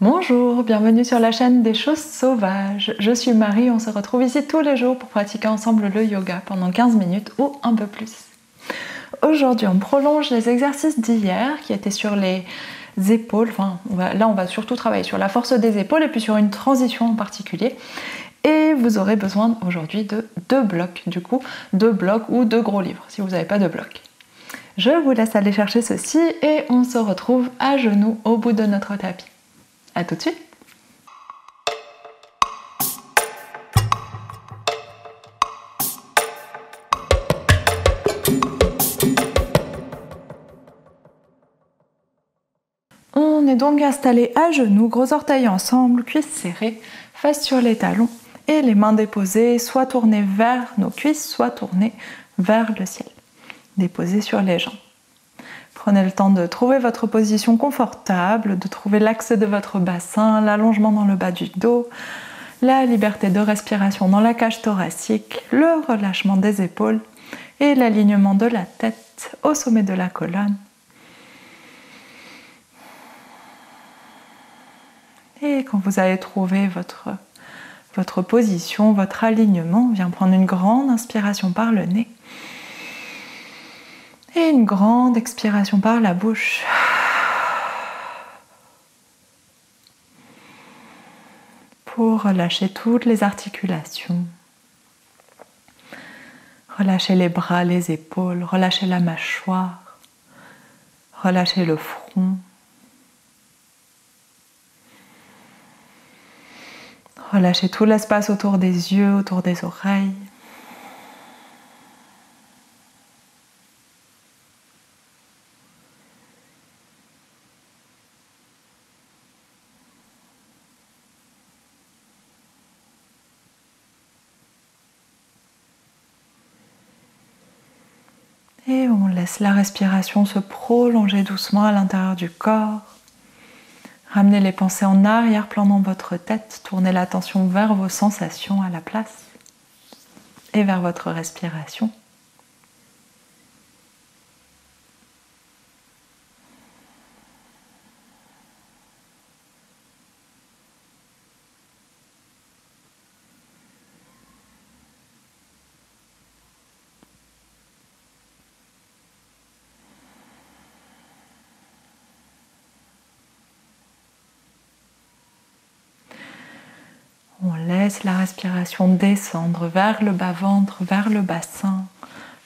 Bonjour, bienvenue sur la chaîne des choses sauvages. Je suis Marie, on se retrouve ici tous les jours pour pratiquer ensemble le yoga pendant 15 minutes ou un peu plus. Aujourd'hui, on prolonge les exercices d'hier qui étaient sur les épaules. Là, on va surtout travailler sur la force des épaules et puis sur une transition en particulier. Et vous aurez besoin aujourd'hui de 2 blocs, du coup, 2 blocs ou 2 gros livres si vous n'avez pas de blocs. Je vous laisse aller chercher ceci et on se retrouve à genoux au bout de notre tapis. A tout de suite. On est donc installé à genoux, gros orteils ensemble, cuisses serrées, fesses sur les talons et les mains déposées, soit tournées vers nos cuisses, soit tournées vers le ciel, déposées sur les jambes. Prenez le temps de trouver votre position confortable, de trouver l'axe de votre bassin, l'allongement dans le bas du dos, la liberté de respiration dans la cage thoracique, le relâchement des épaules et l'alignement de la tête au sommet de la colonne. Et quand vous avez trouvé votre position, votre alignement, on vient prendre une grande inspiration par le nez. Et une grande expiration par la bouche. Pour relâcher toutes les articulations. Relâchez les bras, les épaules, relâchez la mâchoire, relâchez le front. Relâchez tout l'espace autour des yeux, autour des oreilles. Et on laisse la respiration se prolonger doucement à l'intérieur du corps. Ramenez les pensées en arrière-plan dans votre tête. Tournez l'attention vers vos sensations à la place et vers votre respiration. On laisse la respiration descendre vers le bas-ventre, vers le bassin,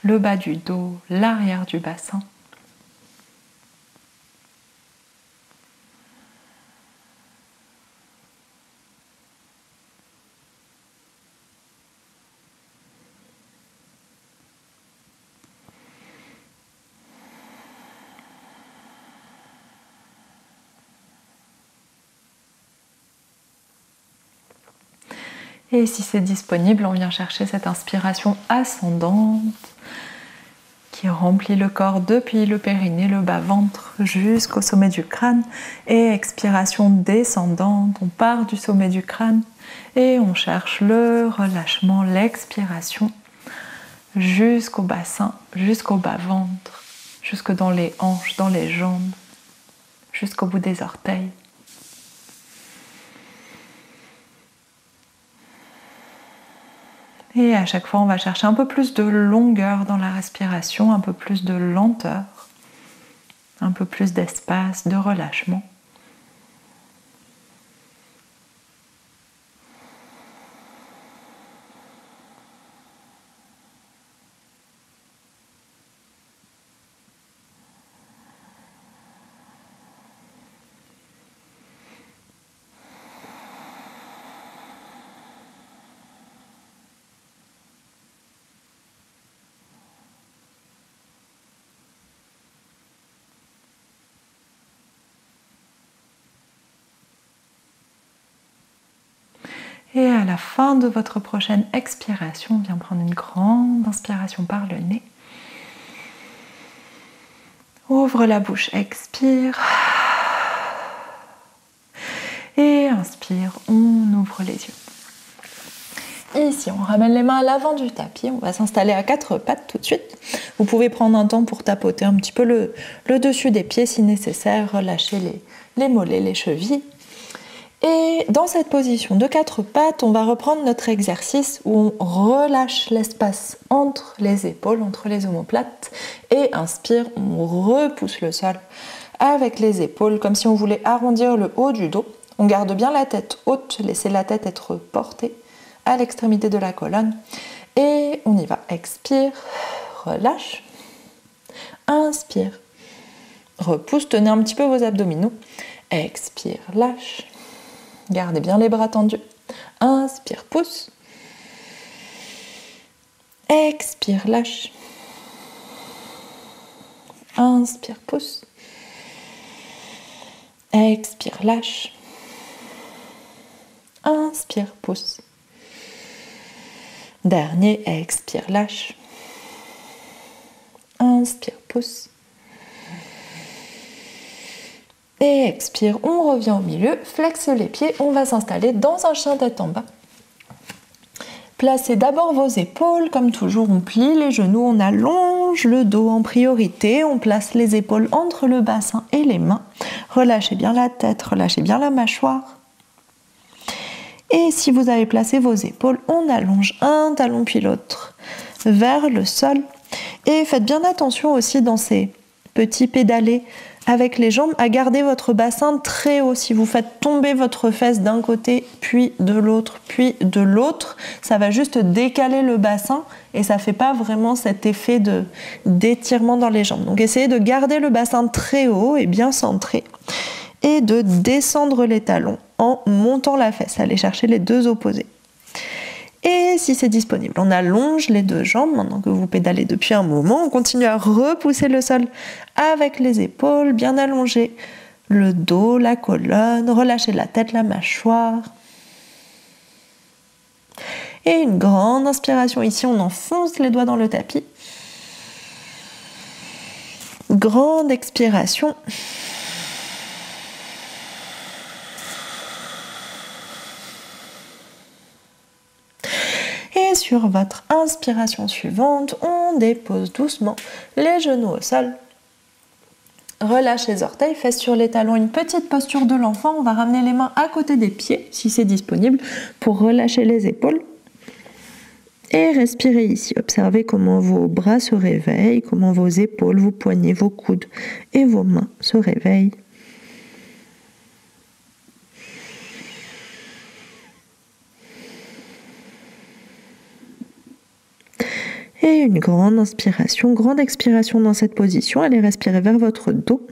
le bas du dos, l'arrière du bassin. Et si c'est disponible, on vient chercher cette inspiration ascendante qui remplit le corps depuis le périnée, le bas-ventre jusqu'au sommet du crâne. Et expiration descendante, on part du sommet du crâne et on cherche le relâchement, l'expiration jusqu'au bassin, jusqu'au bas-ventre, jusque dans les hanches, dans les jambes, jusqu'au bout des orteils. Et à chaque fois, on va chercher un peu plus de longueur dans la respiration, un peu plus de lenteur, un peu plus d'espace, de relâchement. Et à la fin de votre prochaine expiration, on vient prendre une grande inspiration par le nez. Ouvre la bouche, expire. Et inspire, on ouvre les yeux. Ici, on ramène les mains à l'avant du tapis. On va s'installer à 4 pattes tout de suite. Vous pouvez prendre un temps pour tapoter un petit peu le dessus des pieds si nécessaire. Relâcher les mollets, les chevilles. Et dans cette position de 4 pattes, on va reprendre notre exercice où on relâche l'espace entre les épaules, entre les omoplates, et inspire, on repousse le sol avec les épaules, comme si on voulait arrondir le haut du dos. On garde bien la tête haute, laissez la tête être portée à l'extrémité de la colonne. Et on y va. Expire, relâche, inspire, repousse, tenez un petit peu vos abdominaux. Expire, lâche. Gardez bien les bras tendus. Inspire, pousse. Expire, lâche. Inspire, pousse. Expire, lâche. Inspire, pousse. Dernier, expire, lâche. Inspire, pousse. Et expire, on revient au milieu, flexe les pieds, on va s'installer dans un chien tête en bas. Placez d'abord vos épaules, comme toujours on plie les genoux, on allonge le dos en priorité, on place les épaules entre le bassin et les mains. Relâchez bien la tête, relâchez bien la mâchoire. Et si vous avez placé vos épaules, on allonge un talon puis l'autre vers le sol. Et faites bien attention aussi dans ces petits pédalés avec les jambes à garder votre bassin très haut. Si vous faites tomber votre fesse d'un côté, puis de l'autre, ça va juste décaler le bassin et ça ne fait pas vraiment cet effet d'étirement dans les jambes. Donc essayez de garder le bassin très haut et bien centré et de descendre les talons en montant la fesse. Allez chercher les deux opposés. Et si c'est disponible, on allonge les deux jambes, maintenant que vous pédalez depuis un moment, on continue à repousser le sol avec les épaules, bien allonger le dos, la colonne, relâcher la tête, la mâchoire. Et une grande inspiration ici, on enfonce les doigts dans le tapis. Grande expiration. Et sur votre inspiration suivante, on dépose doucement les genoux au sol. Relâche les orteils, fesses sur les talons, une petite posture de l'enfant. On va ramener les mains à côté des pieds, si c'est disponible, pour relâcher les épaules. Et respirez ici. Observez comment vos bras se réveillent, comment vos épaules, vos poignets, vos coudes et vos mains se réveillent. Et une grande inspiration, grande expiration dans cette position. Allez respirer vers votre dos.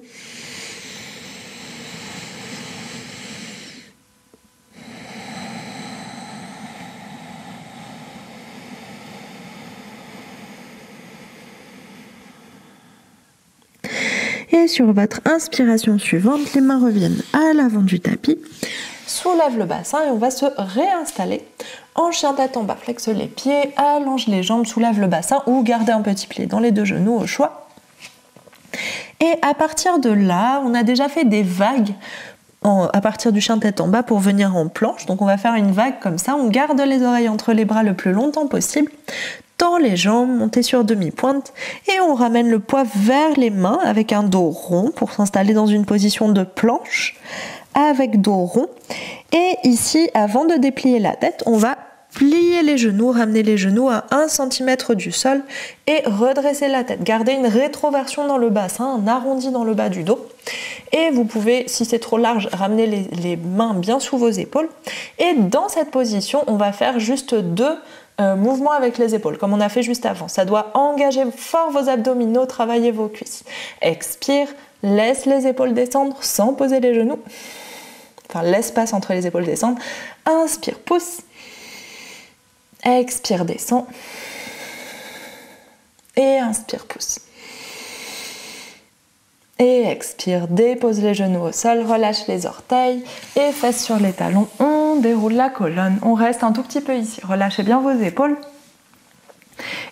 Et sur votre inspiration suivante, les mains reviennent à l'avant du tapis. Soulève le bassin et on va se réinstaller en chien tête en bas. Flexe les pieds, allonge les jambes, soulève le bassin ou gardez un petit pli dans les deux genoux au choix. Et à partir de là, on a déjà fait des vagues à partir du chien tête en bas pour venir en planche. Donc on va faire une vague comme ça, on garde les oreilles entre les bras le plus longtemps possible, tend les jambes, montez sur demi-pointe et on ramène le poids vers les mains avec un dos rond pour s'installer dans une position de planche avec dos rond. Et ici, avant de déplier la tête, on va plier les genoux, ramener les genoux à 1 cm du sol et redresser la tête. Gardez une rétroversion dans le bassin, un arrondi dans le bas du dos. Et vous pouvez, si c'est trop large, ramener les mains bien sous vos épaules. Et dans cette position, on va faire juste 2 mouvements avec les épaules, comme on a fait juste avant. Ça doit engager fort vos abdominaux, travailler vos cuisses. Expire, laisse les épaules descendre sans poser les genoux. Enfin, l'espace entre les épaules descendre. Inspire, pousse. Expire, descend. Et inspire, pousse. Et expire, dépose les genoux au sol, relâche les orteils et fesses sur les talons. On déroule la colonne, on reste un tout petit peu ici. Relâchez bien vos épaules.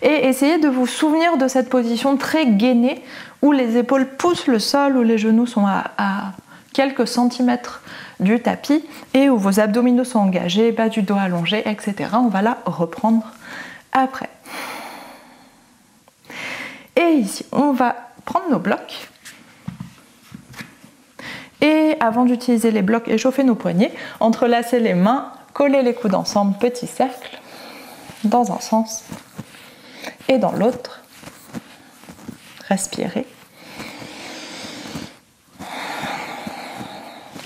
Et essayez de vous souvenir de cette position très gainée où les épaules poussent le sol, où les genoux sont à quelques centimètres du tapis et où vos abdominaux sont engagés, bas du dos allongé, etc. On va la reprendre après. Et ici, on va prendre nos blocs Et avant d'utiliser les blocs, échauffer nos poignets, entrelacer les mains, coller les coudes ensemble, petit cercle, dans un sens et dans l'autre. Respirez.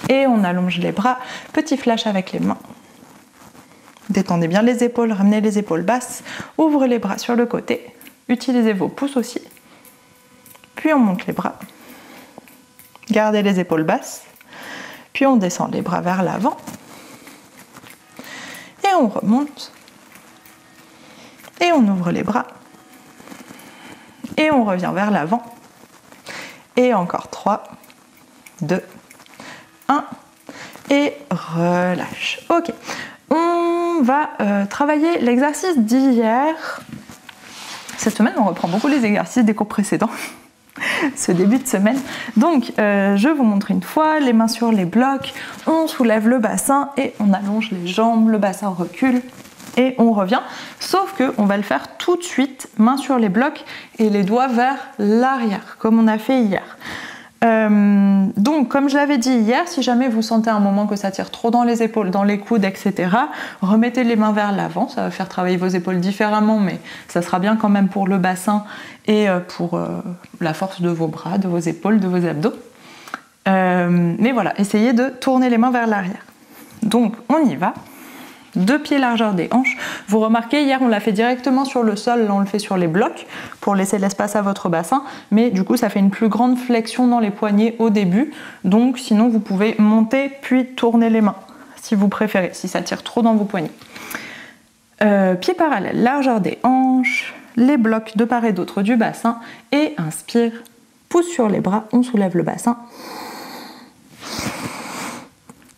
Et on allonge les bras, petit flash avec les mains. Détendez bien les épaules, ramenez les épaules basses, ouvrez les bras sur le côté, utilisez vos pouces aussi. Puis on monte les bras, gardez les épaules basses, puis on descend les bras vers l'avant et on remonte et on ouvre les bras et on revient vers l'avant et encore 3, 2, 1 et relâche. Ok, on va travailler l'exercice d'hier. Cette semaine on reprend beaucoup les exercices des cours précédents. Ce début de semaine. Donc je vous montre une fois, les mains sur les blocs, on soulève le bassin et on allonge les jambes, le bassin recule et on revient. Sauf que on va le faire tout de suite, mains sur les blocs et les doigts vers l'arrière, comme on a fait hier. Donc comme je l'avais dit hier, si jamais vous sentez un moment que ça tire trop dans les épaules, dans les coudes, etc., remettez les mains vers l'avant, ça va faire travailler vos épaules différemment, mais ça sera bien quand même pour le bassin et pour la force de vos bras, de vos épaules, de vos abdos. Mais voilà, essayez de tourner les mains vers l'arrière. Donc on y va. 2 pieds largeur des hanches. Vous remarquez, hier on l'a fait directement sur le sol, là on le fait sur les blocs pour laisser l'espace à votre bassin, mais du coup ça fait une plus grande flexion dans les poignets au début, donc sinon vous pouvez monter puis tourner les mains si vous préférez, si ça tire trop dans vos poignets. Pieds parallèles, largeur des hanches, les blocs de part et d'autre du bassin et inspire, pouce sur les bras, on soulève le bassin.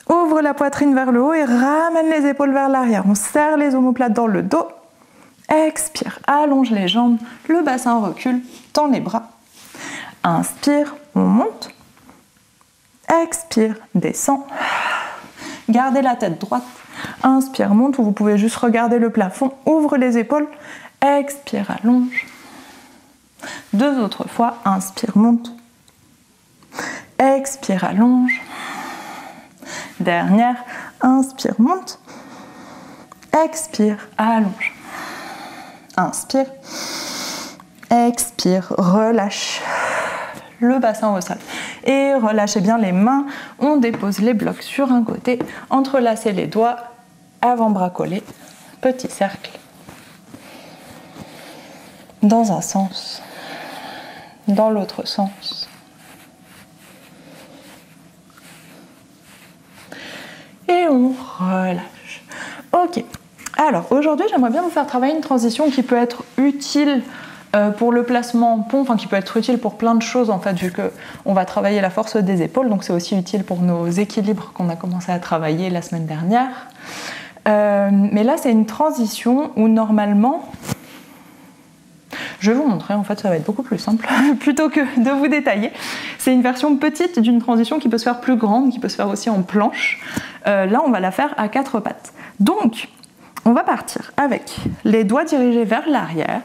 Ouvre la poitrine vers le haut et ramène les épaules vers l'arrière. On serre les omoplates dans le dos. Expire, allonge les jambes, le bassin recule, tend les bras. Inspire, on monte. Expire, descend. Gardez la tête droite. Inspire, monte, ou vous pouvez juste regarder le plafond. Ouvre les épaules. Expire, allonge. 2 autres fois. Inspire, monte. Expire, allonge. Dernière, inspire, monte, expire, allonge, inspire, expire, relâche le bassin au sol et relâchez bien les mains, on dépose les blocs sur un côté, entrelacez les doigts, avant-bras collés, petit cercle, dans un sens, dans l'autre sens. Et on relâche. Ok. Alors aujourd'hui, j'aimerais bien vous faire travailler une transition qui peut être utile pour le placement en pont, enfin qui peut être utile pour plein de choses en fait, vu qu'on va travailler la force des épaules, donc c'est aussi utile pour nos équilibres qu'on a commencé à travailler la semaine dernière. Mais là, c'est une transition où normalement, je vais vous montrer, en fait ça va être beaucoup plus simple, plutôt que de vous détailler. C'est une version petite d'une transition qui peut se faire plus grande, qui peut se faire aussi en planche. Là, on va la faire à 4 pattes. Donc, on va partir avec les doigts dirigés vers l'arrière,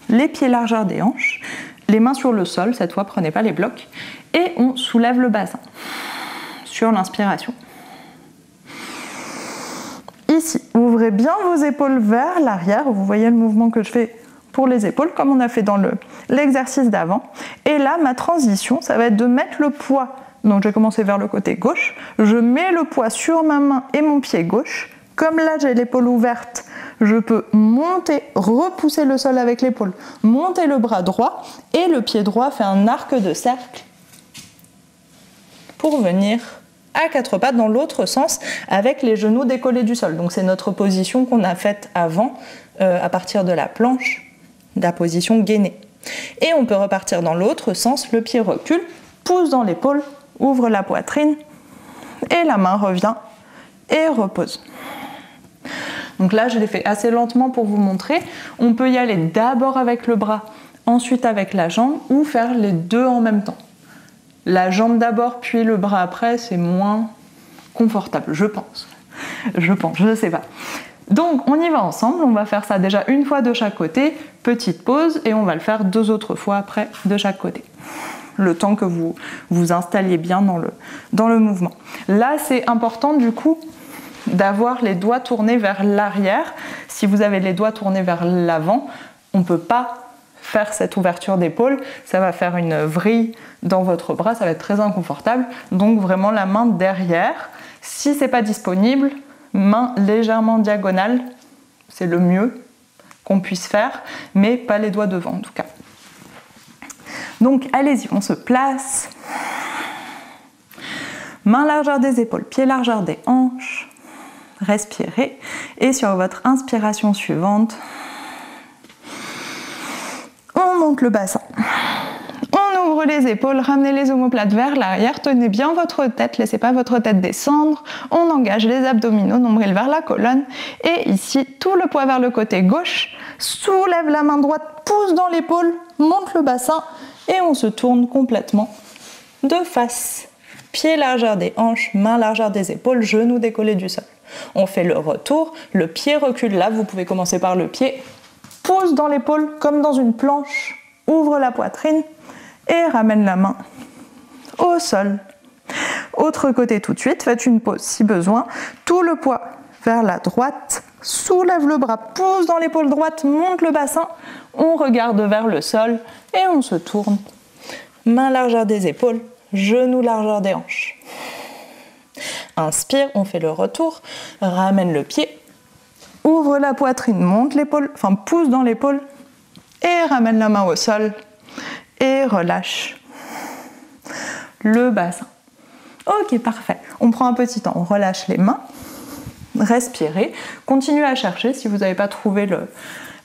les pieds largeur des hanches, les mains sur le sol, cette fois prenez pas les blocs, et on soulève le bassin sur l'inspiration. Ici, ouvrez bien vos épaules vers l'arrière, vous voyez le mouvement que je fais pour les épaules, comme on a fait dans l'exercice d'avant. Et là, ma transition, ça va être de mettre le poids. Donc je vais commencer vers le côté gauche. Je mets le poids sur ma main et mon pied gauche. Comme là, j'ai l'épaule ouverte, je peux monter, repousser le sol avec l'épaule, monter le bras droit et le pied droit fait un arc de cercle pour venir à 4 pattes dans l'autre sens avec les genoux décollés du sol. Donc c'est notre position qu'on a faite avant à partir de la planche, de la position gainée. Et on peut repartir dans l'autre sens, le pied recule, pousse dans l'épaule, ouvre la poitrine et la main revient et repose. Donc là, je l'ai fait assez lentement pour vous montrer. On peut y aller d'abord avec le bras, ensuite avec la jambe ou faire les deux en même temps. La jambe d'abord puis le bras après, c'est moins confortable, je pense. Je ne sais pas. Donc on y va ensemble, on va faire ça déjà une fois de chaque côté, petite pause, et on va le faire 2 autres fois après de chaque côté. le temps que vous vous installiez bien dans le mouvement. Là, c'est important du coup d'avoir les doigts tournés vers l'arrière. Si vous avez les doigts tournés vers l'avant, on ne peut pas faire cette ouverture d'épaule, ça va faire une vrille dans votre bras, ça va être très inconfortable. Donc vraiment la main derrière. Si c'est pas disponible, main légèrement diagonale, c'est le mieux qu'on puisse faire, mais pas les doigts devant en tout cas. Donc allez-y, on se place. Main largeur des épaules, pied largeur des hanches. Respirez. Et sur votre inspiration suivante, on monte le bassin. On ouvre les épaules, ramenez les omoplates vers l'arrière, tenez bien votre tête, laissez pas votre tête descendre. On engage les abdominaux, nombril vers la colonne. Et ici, tout le poids vers le côté gauche. Soulève la main droite, pousse dans l'épaule, monte le bassin et on se tourne complètement de face. Pied largeur des hanches, main largeur des épaules, genoux décollés du sol. On fait le retour, le pied recule là, vous pouvez commencer par le pied. Pousse dans l'épaule comme dans une planche, ouvre la poitrine et ramène la main au sol. Autre côté tout de suite, faites une pause si besoin. Tout le poids vers la droite, soulève le bras, pousse dans l'épaule droite, monte le bassin. On regarde vers le sol et on se tourne. Main largeur des épaules, genoux largeur des hanches. Inspire, on fait le retour, ramène le pied. Ouvre la poitrine, monte l'épaule, enfin pousse dans l'épaule et ramène la main au sol et relâche le bassin. Ok, parfait. On prend un petit temps, on relâche les mains, respirez, continuez à chercher si vous n'avez pas trouvé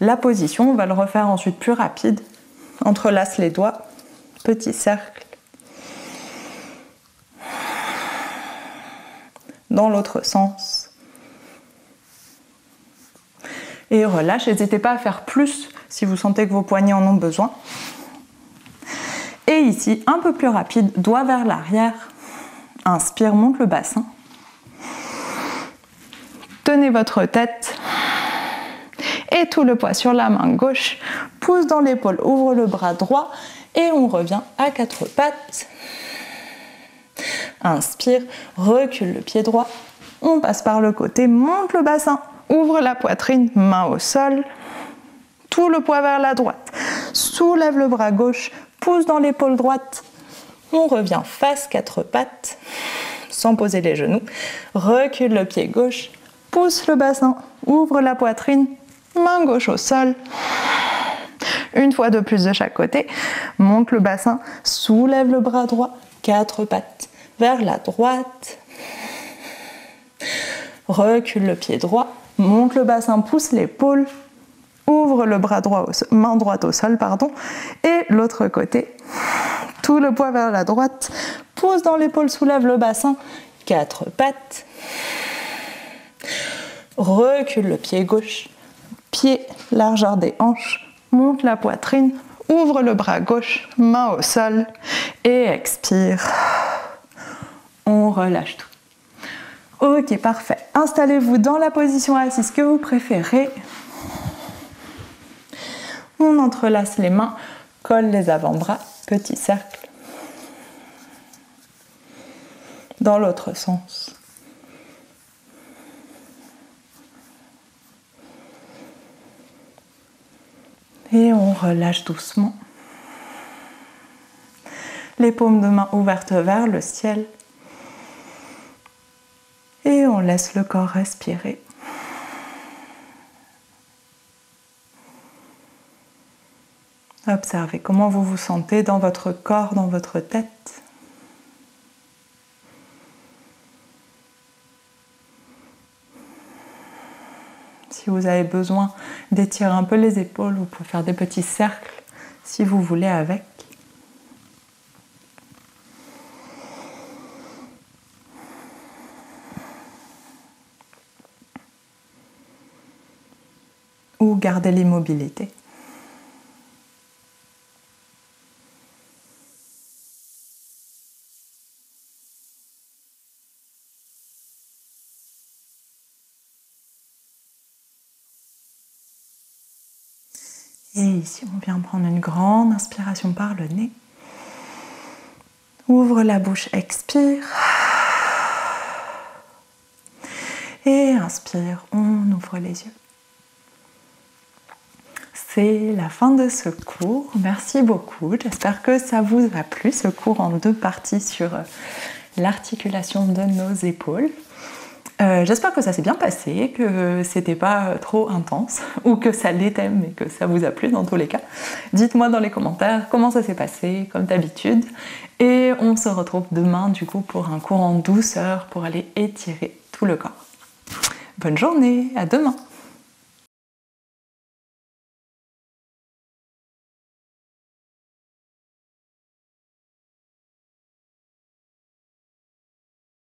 la position, on va le refaire ensuite plus rapide. Entrelace les doigts, petit cercle. Dans l'autre sens. Et relâche, n'hésitez pas à faire plus si vous sentez que vos poignets en ont besoin. Et ici, un peu plus rapide, doigt vers l'arrière. Inspire, monte le bassin. Tenez votre tête. Et tout le poids sur la main gauche. Pousse dans l'épaule, ouvre le bras droit. Et on revient à quatre pattes. Inspire, recule le pied droit. On passe par le côté, monte le bassin. Ouvre la poitrine, main au sol, tout le poids vers la droite. Soulève le bras gauche, pousse dans l'épaule droite. On revient face quatre pattes, sans poser les genoux. Recule le pied gauche, pousse le bassin, ouvre la poitrine, main gauche au sol. Une fois de plus de chaque côté. Monte le bassin, soulève le bras droit, quatre pattes vers la droite. Recule le pied droit. Monte le bassin, pousse l'épaule, ouvre le bras droit, main droite au sol, et l'autre côté. Tout le poids vers la droite, pousse dans l'épaule, soulève le bassin, quatre pattes. Recule le pied gauche, pied largeur des hanches, monte la poitrine, ouvre le bras gauche, main au sol et expire. On relâche tout. Ok, parfait. Installez-vous dans la position assise que vous préférez. On entrelace les mains, colle les avant-bras, petit cercle. Dans l'autre sens. Et on relâche doucement. Les paumes de main ouvertes vers le ciel. Et on laisse le corps respirer. Observez comment vous vous sentez dans votre corps, dans votre tête. Si vous avez besoin d'étirer un peu les épaules, vous pouvez faire des petits cercles si vous voulez avec. Ou garder l'immobilité. Et ici, on vient prendre une grande inspiration par le nez. Ouvre la bouche, expire. Et inspire, on ouvre les yeux. C'est la fin de ce cours. Merci beaucoup. J'espère que ça vous a plu, ce cours en 2 parties sur l'articulation de nos épaules. J'espère que ça s'est bien passé, que c'était pas trop intense, ou que ça l'était, mais que ça vous a plu dans tous les cas. Dites-moi dans les commentaires comment ça s'est passé, comme d'habitude. Et on se retrouve demain, du coup, pour un cours en douceur, pour aller étirer tout le corps. Bonne journée, à demain!